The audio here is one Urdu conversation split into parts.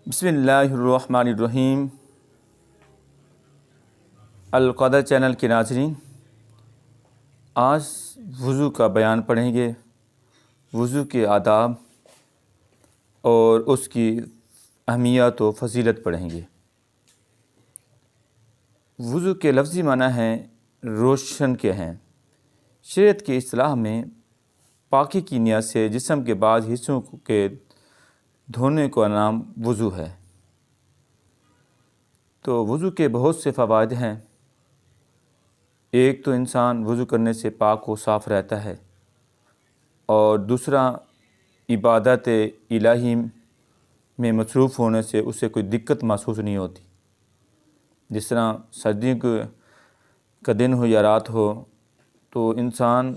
بسم اللہ الرحمن الرحیم۔ القدر چینل کے ناظرین، آج وضو کا بیان پڑھیں گے، وضو کے آداب اور اس کی اہمیت و فضیلت پڑھیں گے۔ وضو کے لفظی معنی ہیں روشن کے ہیں۔ شریعت کی اصطلاح میں پاکی کی نیت سے جسم کے بعض حصوں کے دھونے کا نام وضو ہے۔ تو وضو کے بہت سے فوائد ہیں۔ ایک تو انسان وضو کرنے سے پاک و صاف رہتا ہے، اور دوسرا عبادت الہی میں مصروف ہونے سے اسے کوئی دقت محسوس نہیں ہوتی۔ جس طرح سردیوں کا دن ہو یا رات ہو تو انسان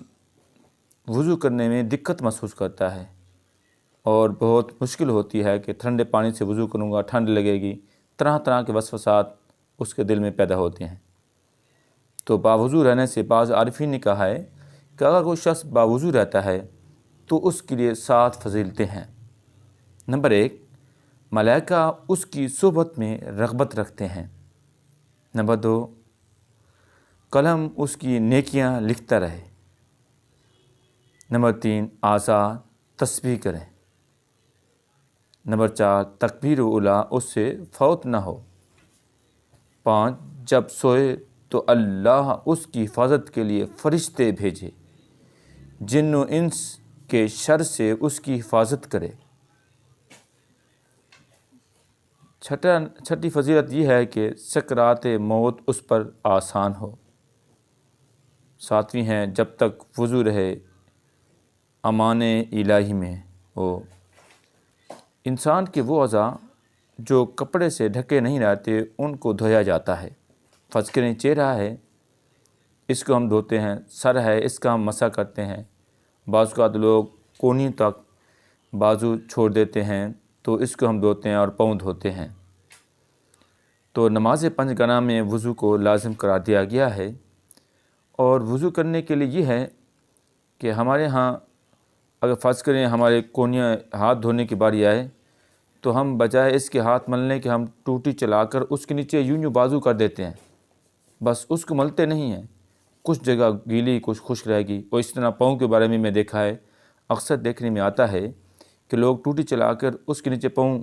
وضو کرنے میں دقت محسوس کرتا ہے، اور بہت مشکل ہوتی ہے کہ ٹھنڈے پانی سے وضو کروں گا، ٹھنڈ لگے گی، طرح طرح کے وسوسات اس کے دل میں پیدا ہوتے ہیں۔ تو باوضو رہنے سے بعض عارفین نے کہا ہے کہ اگر کوئی شخص باوضو رہتا ہے تو اس کے لیے 7 فضیلتیں ہیں۔ نمبر 1، ملائکہ اس کی صحبت میں رغبت رکھتے ہیں۔ نمبر 2، قلم اس کی نیکیاں لکھتا رہے۔ نمبر 3، اعضاء تسبیح کریں۔ نمبر 4، تکبیر اولیٰ اس سے فوت نہ ہو۔ 5، جب سوئے تو اللہ اس کی حفاظت کے لیے فرشتے بھیجے، جن و انس کے شر سے اس کی حفاظت کرے۔ چھٹی فضیلت یہ ہے کہ سکرات موت اس پر آسان ہو۔ 7ویں ہے، جب تک وضو رہے امان الہی میں ہو۔ انسان کے وہ اعضاء جو کپڑے سے ڈھکے نہیں رہتے ان کو دھویا جاتا ہے۔ فرض کریں چہرہ ہے، اس کو ہم دھوتے ہیں، سر ہے، اس کا ہم مسح کرتے ہیں۔ بعض اوقات لوگ کونی تک بازو چھوڑ دیتے ہیں تو اس کو ہم دھوتے ہیں، اور پاؤں دھوتے ہیں۔ تو نماز 5 گنہ میں وضو کو لازم قرار دیا گیا ہے، اور وضو کرنے کے لیے یہ ہے کہ ہمارے ہاں اگر فرض کریں ہمارے کونیاں ہاتھ دھونے کی باری آئے تو ہم بجائے اس کے ہاتھ ملنے کے ہم ٹوٹی چلا کر اس کے نیچے یوں بازو کر دیتے ہیں، بس اس کو ملتے نہیں ہیں۔ کچھ جگہ گیلی کچھ خشک رہے گی۔ اور اس طرح پاؤں کے بارے میں دیکھا ہے، اکثر دیکھنے میں آتا ہے کہ لوگ ٹوٹی چلا کر اس کے نیچے پاؤں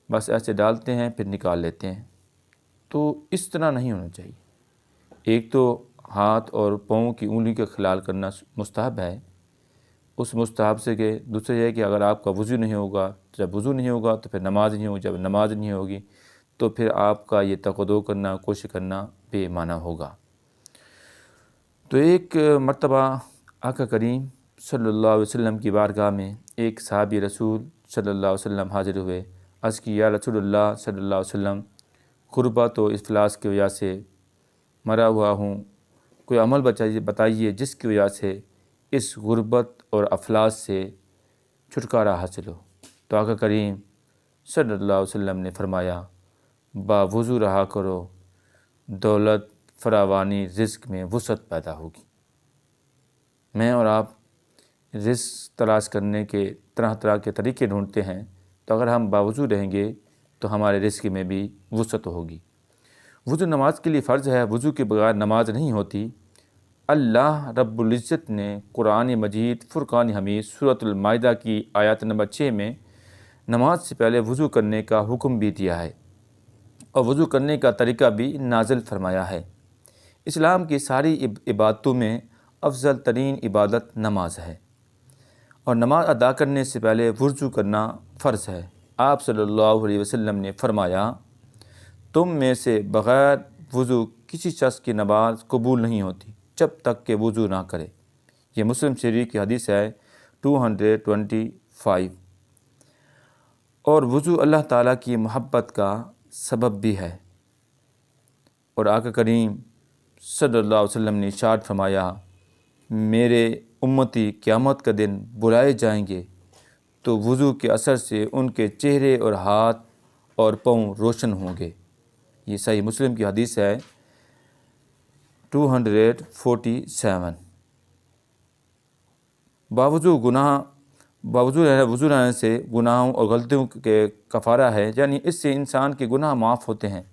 بس ایسے ڈالتے ہیں پھر نکال لیتے ہیں۔ تو اس طرح نہیں ہونا چاہیے۔ ایک تو ہاتھ اور پاؤں کی انگلی کا خلال کرنا مستحب ہے، اس مستحب سے کہ دوسرا یہ ہے کہ اگر آپ کا وضو نہیں ہوگا، جب وضو نہیں ہوگا تو پھر نماز نہیں ہوگی، جب نماز نہیں ہوگی تو پھر آپ کا یہ تقدو کرنا، کوشش کرنا بے معنی ہوگا۔ تو ایک مرتبہ آقا کریم صلی اللہ علیہ وسلم کی بارگاہ میں ایک صحابی رسول صلی اللہ علیہ وسلم حاضر ہوئے۔ عرض کی، یا رسول اللہ صلی اللہ علیہ وسلم، غربت و افلاس کی وجہ سے مرا ہوا ہوں، کوئی عمل بتائیے جس کی وجہ سے اس غربت اور افلاس سے چھٹکارا حاصل ہو۔ تو آقا کریم صلی اللہ علیہ وسلم نے فرمایا، باوضو رہا کرو، دولت، فراوانی، رزق میں وسعت پیدا ہوگی۔ میں اور آپ رزق تلاش کرنے کے طرح طرح کے طریقے ڈھونڈتے ہیں، تو اگر ہم باوضو رہیں گے تو ہمارے رزق میں بھی وسعت ہوگی۔ وضو نماز کے لیے فرض ہے، وضو کے بغیر نماز نہیں ہوتی۔ اللہ رب العزت نے قرآن مجید فرقان حمید سورۃ المائدہ کی آیت نمبر 6 میں نماز سے پہلے وضو کرنے کا حکم بھی دیا ہے، اور وضو کرنے کا طریقہ بھی نازل فرمایا ہے۔ اسلام کی ساری عبادتوں میں افضل ترین عبادت نماز ہے، اور نماز ادا کرنے سے پہلے وضو کرنا فرض ہے۔ آپ صلی اللہ علیہ وسلم نے فرمایا، تم میں سے بغیر وضو کسی شخص کی نماز قبول نہیں ہوتی جب تک کہ وضو نہ کرے۔ یہ مسلم شریف کی حدیث ہے 225۔ اور وضو اللہ تعالیٰ کی محبت کا سبب بھی ہے، اور آقا کریم صلی اللہ علیہ وسلم نے ارشاد فرمایا، میرے امتی قیامت کا دن بلائے جائیں گے تو وضو کے اثر سے ان کے چہرے اور ہاتھ اور پاؤں روشن ہوں گے۔ یہ صحیح مسلم کی حدیث ہے 247۔ باوضو گناہ وضو رہنے سے گناہوں اور غلطیوں کے کفارہ ہے، یعنی اس سے انسان کے گناہ معاف ہوتے ہیں۔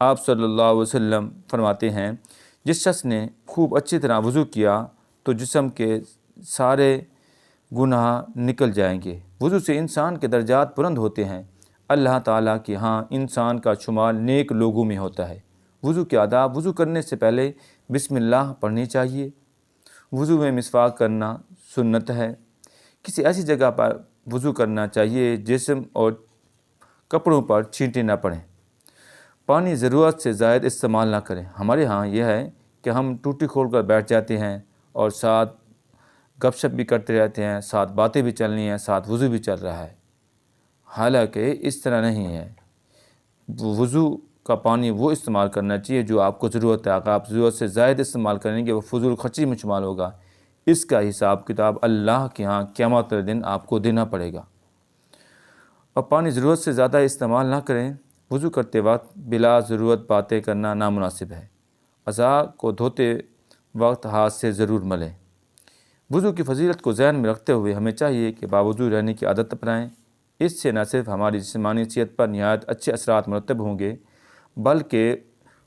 آپ صلی اللہ علیہ وسلم فرماتے ہیں، جس شخص نے خوب اچھی طرح وضو کیا تو جسم کے سارے گناہ نکل جائیں گے۔ وضو سے انسان کے درجات بلند ہوتے ہیں۔ اللہ تعالیٰ کے ہاں انسان کا شمار نیک لوگوں میں ہوتا ہے۔ وضو کے آداب: وضو کرنے سے پہلے بسم اللہ پڑھنی چاہیے۔ وضو میں مسواک کرنا سنت ہے۔ کسی ایسی جگہ پر وضو کرنا چاہیے جسم اور کپڑوں پر چھینٹیں نہ پڑیں۔ پانی ضرورت سے زائد استعمال نہ کریں۔ ہمارے ہاں یہ ہے کہ ہم ٹوٹی کھول کر بیٹھ جاتے ہیں اور ساتھ گپ شپ بھی کرتے رہتے ہیں، ساتھ باتیں بھی چل رہی ہیں، ساتھ وضو بھی چل رہا ہے۔ حالانکہ اس طرح نہیں ہے۔ وضو کا پانی وہ استعمال کرنا چاہیے جو آپ کو ضرورت ہے۔ اگر آپ ضرورت سے زائد استعمال کریں گے وہ فضول خرچی میں شمار ہوگا۔ اس کا حساب کتاب اللہ کے ہاں قیامت کے دن آپ کو دینا پڑے گا۔ اور پانی ضرورت سے زیادہ استعمال نہ کریں۔ وضو کرتے وقت بلا ضرورت باتیں کرنا نامناسب ہے۔ اعضاء کو دھوتے وقت ہاتھ سے ضرور ملیں۔ وضو کی فضیلت کو ذہن میں رکھتے ہوئے ہمیں چاہیے کہ باوضو رہنے کی عادت اپنائیں۔ اس سے نہ صرف ہماری جسمانی صحت پر نہایت اچھے اثرات مرتب ہوں گے بلکہ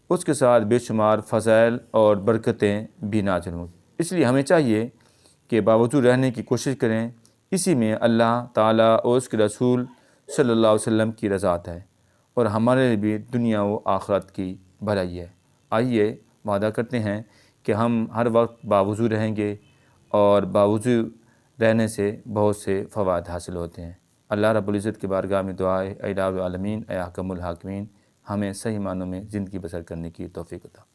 اس کے ساتھ بے شمار فضائل اور برکتیں بھی نازل ہوں گی۔ اس لیے ہمیں چاہیے کہ باوضو رہنے کی کوشش کریں۔ اسی میں اللہ تعالیٰ اور اس کے رسول صلی اللہ علیہ وسلم کی رضا ہے اور ہمارے لیے بھی دنیا و آخرت کی بھلائی ہے۔ آئیے وعدہ کرتے ہیں کہ ہم ہر وقت باوضو رہیں گے اور باوضو رہنے سے بہت سے فوائد حاصل ہوتے ہیں۔ اللہ رب العزت کی بارگاہ میں دعا ہے، اے الہ العالمین، اے احکم الحاکمین، ہمیں صحیح معنوں میں زندگی بسر کرنے کی توفیق عطا۔